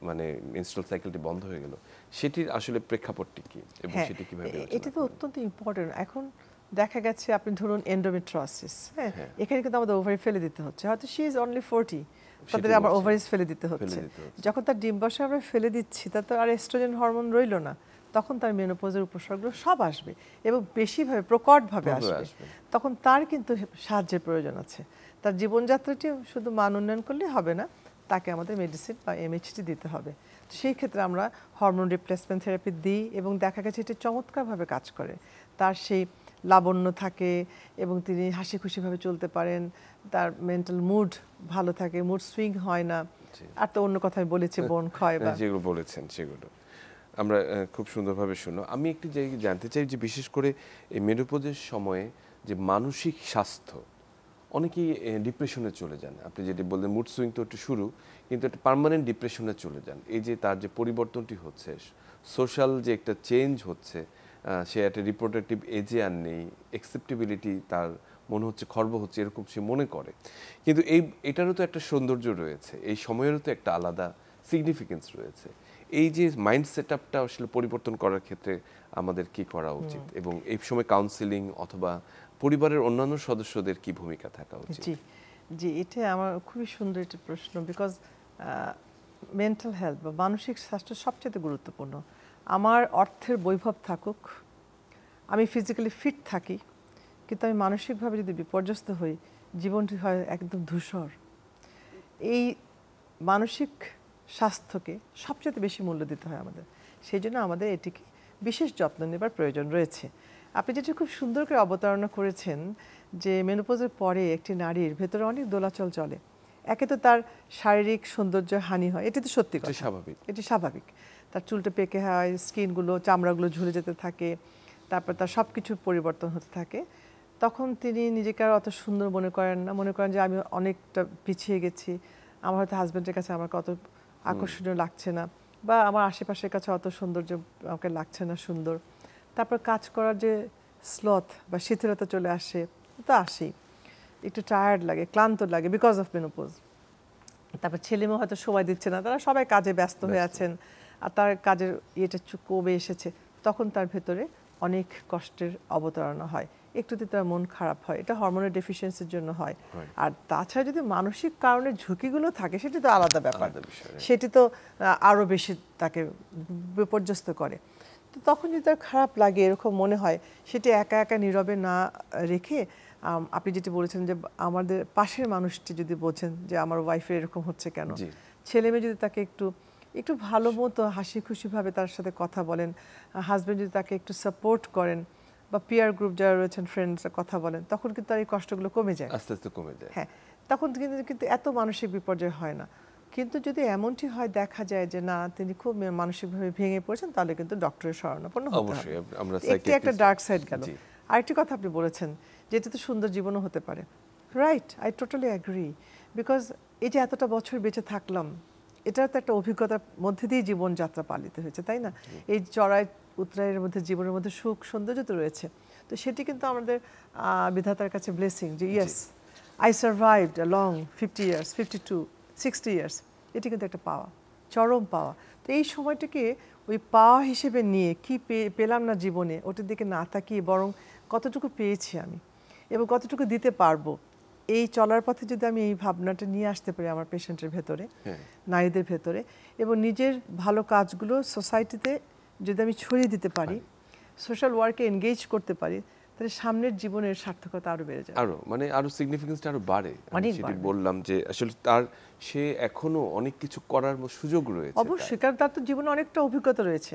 মানে মেনস্ট্রুয়াল সাইকেলটি বন্ধ হয়ে গেল, সেটির আসলে প্রেক্ষাপটটি কি এবং সেটি কিভাবে? এটা তো অত্যন্ত ইম্পর্টেন্ট। এখন দেখা গেছে আপনি ধরুন এন্ডোমেট্রিওসিস, হ্যাঁ, এখানে কিন্তু আমাদের ওভারি ফেলে দিতে হচ্ছে, হয়তো শি ইজ অনলি 40, তাদের আবার ওভারিজ ফেলে দিতে হচ্ছে। যখন তার ডিম্বাশয় আমরা ফেলে দিচ্ছি, তার তো আর এস্ট্রোজেন হরমোন রইল না, তখন তার মেনোপজের উপসর্গগুলো সব আসবে এবং বেশিভাবে প্রকটভাবে আসবে। তখন তার কিন্তু সাহায্যের প্রয়োজন আছে। তার জীবনযাত্রাটি শুধু মান উন্নয়ন করলে হবে না, তাকে আমাদের মেডিসিন বা এমএইচটি দিতে হবে। তো সেই ক্ষেত্রে আমরা হরমোন রিপ্লেসমেন্ট থেরাপি দিই এবং দেখা গেছে এটি চমৎকারভাবে কাজ করে। তার সেই লাবণ্য থাকে এবং তিনি হাসি খুশিভাবে চলতে পারেন, তার মেন্টাল মুড ভালো থাকে, মুড সুইং হয় না। আর তো অন্য কথাই বলেছে বন ক্ষয় বা যেগুলো বলেছেন সেগুলো আমরা খুব সুন্দরভাবে শুনো। আমি একটি জায়গায় জানতে চাই যে বিশেষ করে এই মেনোপজের সময়ে যে মানসিক স্বাস্থ্য, অনেকেই ডিপ্রেশনে চলে যান। আপনি যেটি বললেন মুড সুইং তো একটু শুরু, কিন্তু একটা পার্মানেন্ট ডিপ্রেশনে চলে যান। এই যে তার যে পরিবর্তনটি হচ্ছে, সোশ্যাল যে একটা চেঞ্জ হচ্ছে, সে একটা রিপ্রোডাক্টিভ এজে আর নেই, অ্যাকসেপ্টেবিলিটি তার মনে হচ্ছে খর্ব হচ্ছে এরকম সে মনে করে। কিন্তু এটারও তো একটা সৌন্দর্য রয়েছে, এই সময়েরও তো একটা আলাদা সিগনিফিকেন্স রয়েছে। এই যে মাইন্ড সেট আপটা আসলে পরিবর্তন করার ক্ষেত্রে আমাদের কি করা উচিত এবং এই সময় কাউন্সিলিং অথবা পরিবারের অন্যান্য সদস্যদের কি ভূমিকা থাকা উচিত? জি জি, এটা আমার খুবই সুন্দর একটা প্রশ্ন। বিকজ মেন্টাল হেলথ বা মানসিক স্বাস্থ্য সবচেয়ে গুরুত্বপূর্ণ। আমার অর্থের বৈভব থাকুক, আমি ফিজিক্যালি ফিট থাকি, কিন্তু আমি মানসিকভাবে যদি বিপর্যস্ত হই, জীবনটি হয় একদম ধূসর। এই মানসিক স্বাস্থ্যকে সবচেয়ে বেশি মূল্য দিতে হয় আমাদের। সেই জন্য আমাদের এটিকে বিশেষ যত্ন নেবার প্রয়োজন রয়েছে। আপনি যেটা খুব সুন্দর করে অবতারণা করেছেন যে মেনোপজের পরে একটি নারীর ভেতরে অনেক দোলাচল চলে। একে তো তার শারীরিক সৌন্দর্য হানি হয়, এটি তো সত্যি কথা, স্বাভাবিক, এটি স্বাভাবিক। তার চুলটা পেকে হয়, স্কিনগুলো চামড়াগুলো ঝুলে যেতে থাকে, তারপর তার সব কিছুর পরিবর্তন হতে থাকে। তখন তিনি নিজেকে আর অত সুন্দর মনে করেন না, মনে করেন যে আমি অনেকটা পিছিয়ে গেছি, আমার হয়তো হাজব্যান্ডের কাছে আমাকে অত আকর্ষণীয় লাগছে না, বা আমার আশেপাশের কাছে অত সৌন্দর্য আমাকে লাগছে না সুন্দর। তারপর কাজ করার যে স্লথ বা শিথিলতা চলে আসে, তো আসেই, একটু টায়ার্ড লাগে, ক্লান্ত লাগে বিকজ অফ মেনোপজ। তারপর ছেলেমেয়ে হয়তো সময় দিচ্ছে না, তারা সবাই কাজে ব্যস্ত হয়ে আছেন, আর তার কাজের ইয়েটা কমে এসেছে, তখন তার ভেতরে অনেক কষ্টের অবতারণা হয়, একটুতে তার মন খারাপ হয়। এটা হরমোনের ডেফিসিয়েন্সির জন্য হয়। আর তাছাড়া যদি মানসিক কারণে ঝুঁকিগুলো থাকে, সেটি তো আলাদা ব্যাপার, সেটি তো আরও বেশি তাকে বিপর্যস্ত করে। তো তখন যদি তার খারাপ লাগে, এরকম মনে হয়, সেটি একা একা নীরবে না রেখে, আপনি যেটি বলেছেন যে আমাদের পাশের মানুষটি যদি বোঝেন যে আমার ওয়াইফের এরকম হচ্ছে কেন, ছেলে মেয়ে যদি তাকে একটু একটু ভালো মতো হাসি খুশিভাবে তার সাথে কথা বলেন, হাজব্যান্ড যদি তাকে একটু সাপোর্ট করেন, বা পিয়ার গ্রুপ যারা রয়েছেন ফ্রেন্ডসরা কথা বলেন, তখন কিন্তু তার এই কষ্টগুলো কমে যায়, আস্তে আস্তে কমে যায়। হ্যাঁ, তখন কিন্তু এত মানসিক বিপর্যয় হয় না। কিন্তু যদি এমনটি হয়, দেখা যায় যে না, তিনি খুব মানসিকভাবে ভেঙে পড়েছেন, তাহলে কিন্তু ডক্টরের শরণাপন্ন হতে হবে। একটি একটা ডার্ক সাইড গেল। আরেকটি কথা আপনি বলেছেন যে এটা তো সুন্দর জীবনও হতে পারে। Right, I totally agree. Because এই যে এতটা বছর বেঁচে থাকলাম, এটার তো একটা অভিজ্ঞতার মধ্যে দিয়ে জীবনযাত্রা পালিত হয়েছে, তাই না? এই চড়াই উতরাইয়ের মধ্যে জীবনের মধ্যে সুখ সৌন্দর্য তো রয়েছে। তো সেটি কিন্তু আমাদের বিধাতার কাছে ব্লেসিং যে yes I survived a long 50 years, 52, 60 years. এটি কিন্তু একটা পাওয়া, চরম পাওয়া। তো এই সময়টাকে ওই পাওয়া হিসেবে নিয়ে কি পেলাম না জীবনে, ওটার দিকে না তাকিয়ে বরং কতটুকু পেয়েছি আমি এবং কতটুকু দিতে পারবো, এই চলার পথে যদি আমি এই ভাবনাটা নিয়ে আসতে পারি আমার পেশেন্টের ভেতরে, নারীদের ভেতরে, এবং নিজের ভালো কাজগুলো সোসাইটিতে যদি আমি ছড়িয়ে দিতে পারি, সোশ্যাল ওয়ার্কে এনগেজ করতে পারি, তাহলে সামনের জীবনের সার্থকতা আরো বেড়ে যায়, আরো সিগনিফিকেন্সটা আরো বাড়ে। অনেক সেটি বাড়বে। বললাম যে আসলে সে এখনো অনেক কিছু করার সুযোগ রয়েছে। অবশ্যই, কারণ তার তো জীবনে অনেকটা অভিজ্ঞতা রয়েছে।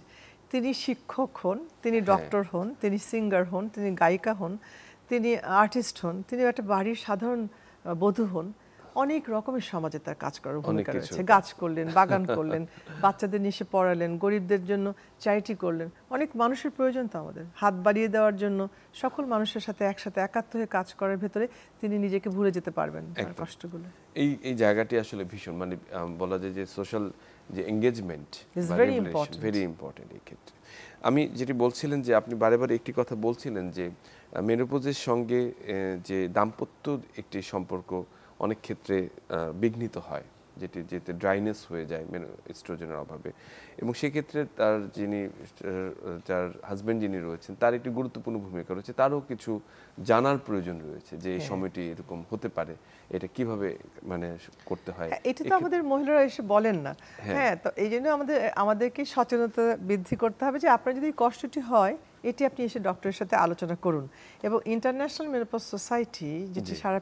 তিনি শিক্ষক হন, তিনি ডক্টর হন, তিনি সিঙ্গার হন, তিনি গায়িকা হন, তিনি আর্টিস্ট হন, তিনি একটা বাড়ির সাধারণ বধূ হন, অনেক রকমের সমাজে তার কাজ করার ভূমিকা রয়েছে। গাছ করলেন, বাগান করলেন, বাচ্চাদের নিয়ে এসে পড়ালেন, গরিবদের জন্য চ্যারিটি করলেন। অনেক মানুষের প্রয়োজন তো আমাদের হাত বাড়িয়ে দেওয়ার জন্য, সকল মানুষের সাথে একসাথে একাত্ম হয়ে কাজ করার ভেতরে তিনি নিজেকে ভুলে যেতে পারবেন তার কষ্টগুলো। এই জায়গাটি আসলে ভীষণ, মানে বলা যায় যে সোশ্যাল যে এঙ্গেজমেন্ট ভেরি ইম্পর্টেন্ট এই ক্ষেত্রে। আমি যেটি বলছিলেন যে আপনি বারে বারে একটি কথা বলছিলেন যে মেনোপজের সঙ্গে যে দাম্পত্য একটি সম্পর্ক অনেক ক্ষেত্রে বিঘ্নিত হয়, যেতে ড্রাইনেস হয়ে যায় এস্ট্রোজেনের অভাবে, এবং সেক্ষেত্রে যার হাজবেন্ড যিনি রয়েছেন তার একটি গুরুত্বপূর্ণ ভূমিকা রয়েছে। তারও কিছু জানার প্রয়োজন রয়েছে যে এই সময়টি এরকম হতে পারে, এটা কিভাবে মানে করতে হয়। এটা তো আমাদের মহিলারা এসে বলেন না। হ্যাঁ, তো এই জন্য আমাদেরকে সচেতনতা বৃদ্ধি করতে হবে যে আপনার যদি কষ্টটি হয়, এটি আপনি এসে ডক্টরের সাথে আলোচনা করুন। এবং ইন্টারন্যাশনাল মেনোপজ সোসাইটি যেটি সারা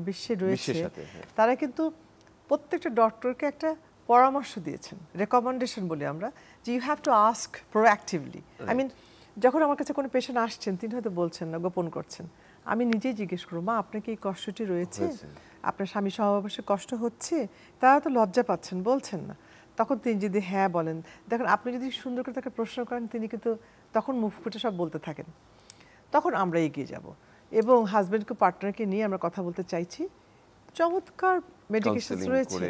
বিশ্বে রয়েছে, তারা কিন্তু প্রত্যেকটা ডক্টরকে একটা পরামর্শ দিয়েছেন, রেকমেন্ডেশন বলি আমরা, যে you have to ask proactively. I mean, যখন আমার কাছে কোনো পেশেন্ট আসছেন, তিনি হয়তো বলছেন না, গোপন করছেন, আমি নিজেই জিজ্ঞেস করবো, মা আপনার কি এই কষ্টটি রয়েছে, আপনার স্বামী সহবাসে কষ্ট হচ্ছে? তারা তো লজ্জা পাচ্ছেন, বলছেন না। তখন তিনি যদি হ্যাঁ বলেন, দেখেন আপনি যদি সুন্দর করে তাকে প্রশ্ন করেন, তিনি কিন্তু তখন মুখ ফুটে সব বলতে থাকেন। তখন আমরা এগিয়ে যাব এবং হাজব্যান্ডকে পার্টনারকে নিয়ে আমরা কথা বলতে চাইছি। চমৎকার মেডিকেশন রয়েছে।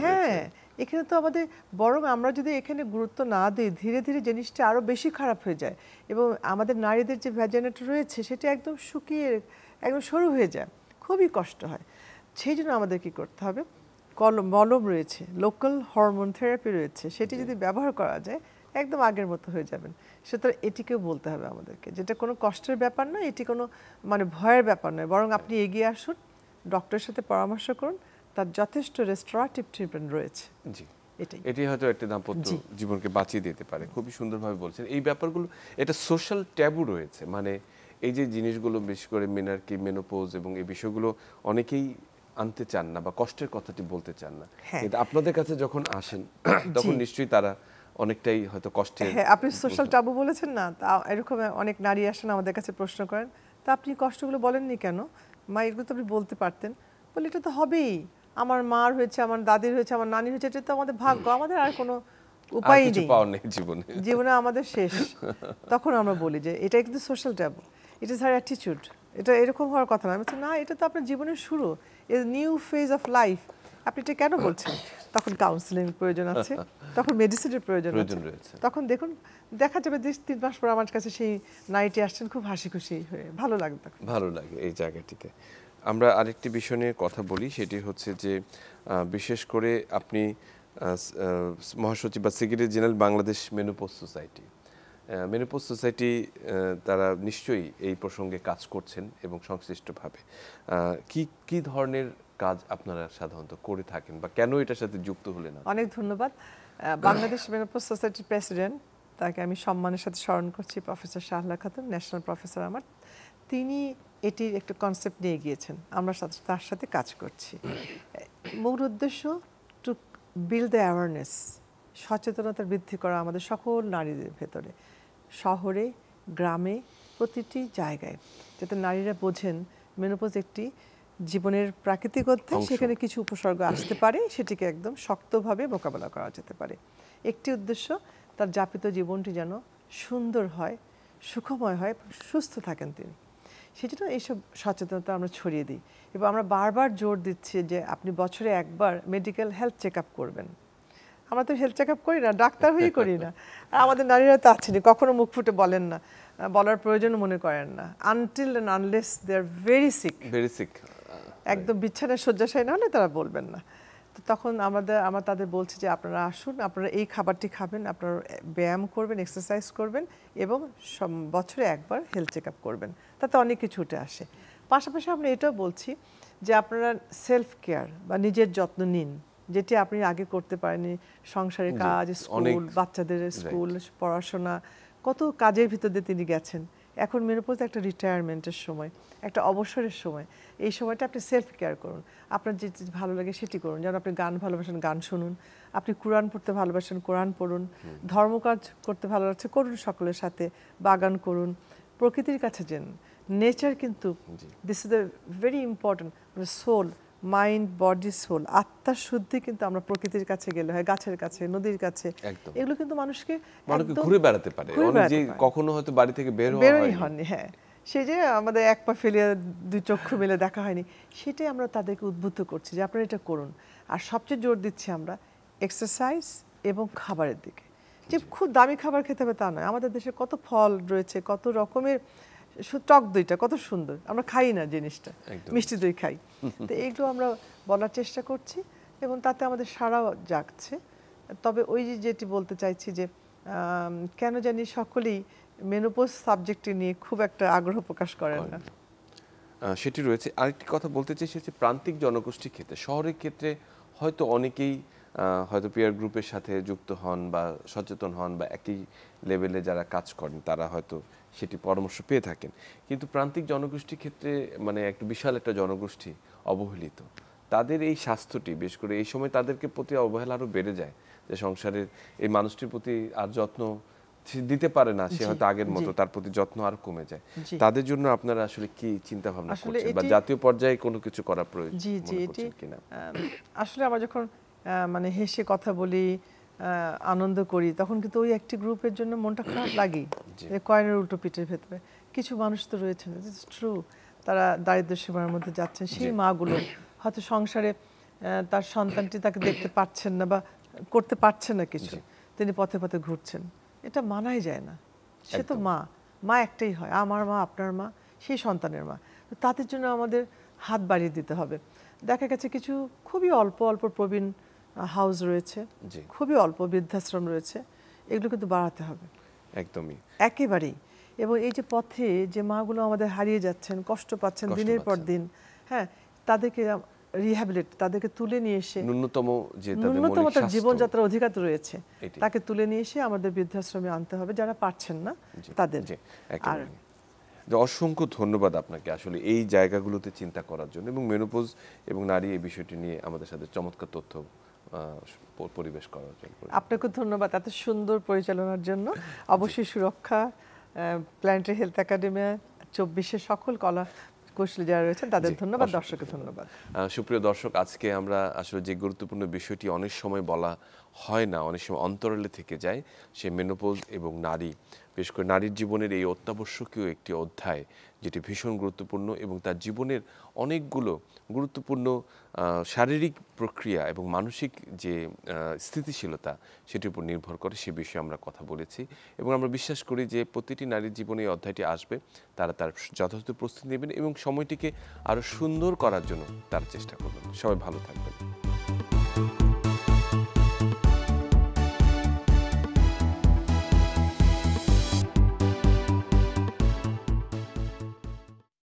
হ্যাঁ, এখানে তো আমাদের বরং আমরা যদি এখানে গুরুত্ব না দিই, ধীরে ধীরে জিনিসটা আরো বেশি খারাপ হয়ে যায় এবং আমাদের নারীদের যে ভ্যাজাইনাটা রয়েছে সেটা একদম শুকিয়ে একদম সরু হয়ে যায়, খুবই কষ্ট হয়। সেই জন্য আমাদের কি করতে হবে, মলম রয়েছে, লোকাল হরমোন থেরাপি রয়েছে, সেটি যদি ব্যবহার করা যায় একদম আগের মতো হয়ে যাবেন। সুতরাং এটিকেও বলতে হবে আমাদেরকে, যেটা কোনো কষ্টের ব্যাপার নয়, এটি কোনো মানে ভয়ের ব্যাপার নয়, বরং আপনি এগিয়ে আসুন, ডক্টরের সাথে পরামর্শ করুন, তার যথেষ্ট রেস্টোরেটিভ ট্রিটমেন্ট রয়েছে। জি, এটি হয়তো একটা দাম্পত্য জীবনকে বাঁচিয়ে দিতে পারে। খুবই সুন্দরভাবে বলছেন। এই ব্যাপারগুলো এটা সোশ্যাল ট্যাবু রয়েছে, মানে এই যে জিনিসগুলো বিশেষ করে মেনার্কি, মেনোপজ এবং এই বিষয়গুলো অনেকেই আনতে চান না বা কষ্টের কথাটি বলতে চান না, কিন্তু আপনাদের কাছে যখন আসেন তখন নিশ্চয়ই তারা অনেকটাই হয়তো কষ্টে। হ্যাঁ, আপনি সোশ্যাল ট্যাবু বলেছেন না, তা এরকম অনেক নারী আসেন আমাদের কাছে প্রশ্ন করেন, তা আপনি কষ্টগুলো বলেননি কেন মা, এগুলো তো আপনি বলতে পারতেন। বলে এটা তো হবেই, আমার মার হয়েছে, আমার দাদির হয়েছে, আমার নানির হয়েছে, এটা তো আমাদের ভাগ্য, আমাদের আর কোনো উপায় নেই, জীবনে আমাদের শেষ। তখন আমরা বলি যে এটা কিন্তু social taboo, it is her attitude, এটা এরকম হওয়ার কথা না। আমি বলছি না, এটা তো আপনার জীবনের শুরু, is new phase of life, আপনি এটা কেন বলছেন? তখন কাউন্সিলিং প্রয়োজন আছে, তখন মেডিসিনের প্রয়োজন আছে, তখন দেখুন দেখা যাবে 2-3 মাস পর আমার কাছে সেই নারীটি আসছেন খুব হাসি খুশি হয়ে, ভালো লাগে এই জায়গাটিতে। আমরা আরেকটি বিষয় নিয়ে কথা বলি, সেটি হচ্ছে যে বিশেষ করে আপনি মহাসচিব বা secretary general Bangladesh menopause society, তারা নিশ্চয়ই এই প্রসঙ্গে কাজ করছেন এবং সংশ্লিষ্টভাবে কি ধরনের কাজ আপনারা সাধারণত করে থাকেন বা কেন এটার সাথে যুক্ত হলেন? অনেক ধন্যবাদ। বাংলাদেশ মেনোপজ সোসাইটির প্রেসিডেন্ট, তাকে আমি সম্মানের সাথে স্মরণ করছি, professor Shahla Khatun, national professor আমার, তিনি এটির একটা কনসেপ্ট নিয়ে গিয়েছেন, আমরা তার সাথে কাজ করছি। মূল উদ্দেশ্য টু বিল্ড দ্য অ্যাওয়ারনেস, সচেতনতা বৃদ্ধি করা আমাদের সকল নারীদের ভেতরে, শহরে, গ্রামে, প্রতিটি জায়গায়, যাতে নারীরা বোঝেন মেনোপজ একটি জীবনের প্রাকৃতিক অধ্যায়, সেখানে কিছু উপসর্গ আসতে পারে, সেটিকে একদম শক্তভাবে মোকাবেলা করা যেতে পারে। একটি উদ্দেশ্য, তার যাপিত জীবনটি যেন সুন্দর হয়, সুখময় হয়, সুস্থ থাকেন তিনি। সেই জন্য এইসব সচেতনতা আমরা ছড়িয়ে দিই এবং আমরা বারবার জোর দিচ্ছি যে আপনি বছরে একবার মেডিকেল হেলথ চেক আপ করবেন। আমরা তো হেলথ চেক আপ করি না, ডাক্তার হয়েই করি না। আর আমাদের নারীরা তো আছেনই, কখনো মুখ ফুটে বলেন না, বলার প্রয়োজন মনে করেন না, until and unless they are very sick, একদম বিছানায় শয্যাশায়ী না হলে তারা বলবেন না। তো তখন আমরা তাদের বলছি যে আপনারা আসুন, আপনারা এই খাবারটি খাবেন, আপনারা ব্যায়াম করবেন, এক্সারসাইজ করবেন এবং বছরে একবার হেলথ চেক আপ করবেন, তাতে অনেক কিছু উঠে আসে। পাশাপাশি আমরা এটাও বলছি যে আপনারা সেলফ কেয়ার বা নিজের যত্ন নিন, যেটি আপনি আগে করতে পারেননি। সংসারের কাজ, স্কুল, বাচ্চাদের স্কুল, পড়াশোনা, কত কাজের ভিতর দিয়ে তিনি গেছেন। এখন মেনোপজ একটা রিটায়ারমেন্টের সময়, একটা অবসরের সময়। এই সময়টা আপনি সেলফ কেয়ার করুন, আপনার যে ভালো লাগে সেটি করুন। যেমন আপনি গান ভালোবাসেন, গান শুনুন, আপনি কোরআন পড়তে ভালোবাসেন, কোরআন পড়ুন, ধর্মকাজ করতে ভালো লাগছে করুন, সকলের সাথে বাগান করুন, প্রকৃতির কাছে যান। নেচার কিন্তু this is the very important, soul, mind, body, soul, আত্মার শুদ্ধি কিন্তু আমরা প্রকৃতির কাছে গেলে হয়, গাছের কাছে, নদীর কাছে। এগুলো কিন্তু মানুষকে ঘুরে বেড়াতে পারে, কখনো হয়তো বাড়ি থেকে বেরোই হয়নি। হ্যাঁ, সেই যে আমাদের এক পা ফেলে দুই চক্ষু মেলে দেখা হয়নি, সেটাই আমরা তাদেরকে উদ্বুদ্ধ করছি যে আপনারা এটা করুন। আর সবচেয়ে জোর দিচ্ছি আমরা এক্সারসাইজ এবং খাবারের দিকে। যে খুব দামি খাবার খেতে হবে তা নয়, আমাদের দেশে কত ফল রয়েছে, কত রকমের, টক দইটা কত সুন্দর, আমরা খাই না জিনিসটা, মিষ্টি দই খাই। তো এইগুলো আমরা বলার চেষ্টা করছি এবং তাতে আমাদের সাড়াও জাগছে। তবে ওই যেটি বলতে চাইছি যে কেন জানি সকলেই মেনোপজ সাবজেক্টটি নিয়ে খুব একটা আগ্রহ প্রকাশ করেন না, সেটি রয়েছে। আরেকটি কথা বলতে চাই, সেটি প্রান্তিক জনগোষ্ঠীর ক্ষেত্রে, শহরের ক্ষেত্রে হয়তো অনেকেই হয়তো পিয়ার গ্রুপের সাথে যুক্ত হন বা সচেতন হন বা একই লেভেলে যারা কাজ করেন তারা হয়তো সেটি পরামর্শ পেয়ে থাকেন। কিন্তু প্রান্তিক জনগোষ্ঠীর ক্ষেত্রে মানে একটা বিশাল একটা জনগোষ্ঠী অবহেলিত, তাদের এই স্বাস্থ্যটি বিশেষ করে এই সময় তাদেরকে প্রতি অবহেলা আরও বেড়ে যায়, যে সংসারের এই মানুষটির প্রতি আর যত্ন দিতে পারে না, সে হয়তো আগের মতো, তার প্রতি যত্ন আর কমে যায়। তাদের জন্য আপনারা আসলে কি চিন্তা ভাবনা করছেন বা জাতীয় পর্যায়ে কোনো কিছু করা প্রয়োজন কিনা? আসলে আমরা যখন মানে হেসে কথা বলি, আনন্দ করি, তখন কিন্তু ওই একটি গ্রুপের জন্য মনটা খারাপ লাগে, কয়েনের উল্টো পিঠের ভেতরে কিছু মানুষ তো রয়েছেন, ট্রু, তারা দারিদ্র সীমার মধ্যে যাচ্ছেন। সেই মাগুলো হয়তো সংসারে তার সন্তানটি তাকে দেখতে পাচ্ছেন না বা করতে পারছেন না কিছু, তিনি পথে পথে ঘুরছেন, এটা মানাই যায় না। সে তো মা একটাই হয়, আমার মা, আপনার মা, সেই সন্তানের মা। তাদের জন্য আমাদের হাত বাড়িয়ে দিতে হবে। দেখা গেছে কিছু খুবই অল্প অল্প প্রবীণ হাউস রয়েছে, খুবই অল্প বৃদ্ধাশ্রম রয়েছে, এগুলো কিন্তু বাড়াতে হবে একদমই, একেবারেই। এবং এই যে পথে যে মাগুলো আমাদের হারিয়ে যাচ্ছেন, কষ্ট পাচ্ছেন দিনের পর দিন, হ্যাঁ, তাদেরকে রিহ্যাবিলিট, তাদেরকে তুলে নিয়ে এসে ন্যূনতম তার জীবনযাত্রার অধিকার রয়েছে, তাকে তুলে নিয়ে এসে আমাদের বৃদ্ধাশ্রমে আনতে হবে যারা পারছেন না তাদের। আর অসংখ্য ধন্যবাদ আপনাকে আসলে এই জায়গাগুলোতে চিন্তা করার জন্য এবং মেনোপজ এবং নারী এই বিষয়টি নিয়ে আমাদের সাথে চমৎকার তথ্য পরিবেশ করার জন্য। আপনাকে ধন্যবাদ এত সুন্দর পরিচালনার জন্য। অবশ্যই সুরক্ষা, প্ল্যানেটারি হেলথ একাডেমি 24-এর সকল কলা কৌশলী যারা রয়েছেন তাদের ধন্যবাদ, দর্শকের ধন্যবাদ। সুপ্রিয় দর্শক, আজকে আমরা আসলে যে গুরুত্বপূর্ণ বিষয়টি অনেক সময় বলা হয় না, অনেক সময় অন্তরালে থেকে যায়, সে মেনোপজ এবং নারী, বিশেষ করে নারীর জীবনের এই অত্যাবশ্যকীয় একটি অধ্যায় যেটি ভীষণ গুরুত্বপূর্ণ এবং তার জীবনের অনেকগুলো গুরুত্বপূর্ণ শারীরিক প্রক্রিয়া এবং মানসিক যে স্থিতিশীলতা সেটির উপর নির্ভর করে, সে বিষয়ে আমরা কথা বলেছি এবং আমরা বিশ্বাস করি যে প্রতিটি নারীর জীবনে এই অধ্যায়টি আসবে, তারা তার যথাযথ প্রস্তুতি নেবেন এবং সময়টিকে আরও সুন্দর করার জন্য তারা চেষ্টা করবেন। সবাই ভালো থাকবেন।